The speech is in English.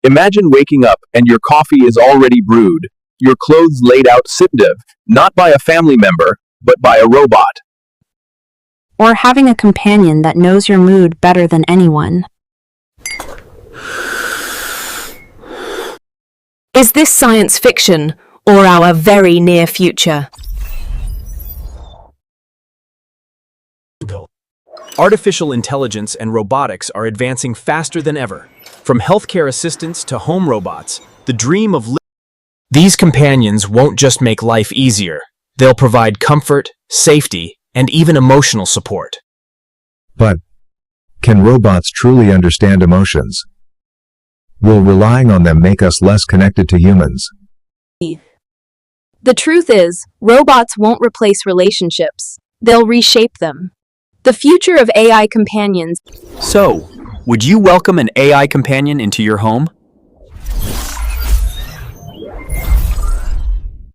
Imagine waking up and your coffee is already brewed, your clothes laid out sipdiv, not by a family member, but by a robot. Or having a companion that knows your mood better than anyone. Is this science fiction or our very near future? Artificial intelligence and robotics are advancing faster than ever. From healthcare assistants to home robots, the dream of these companions won't just make life easier. They'll provide comfort, safety, and even emotional support. But can robots truly understand emotions? Will relying on them make us less connected to humans? The truth is, robots won't replace relationships. They'll reshape them. The future of AI companions. So, would you welcome an AI companion into your home?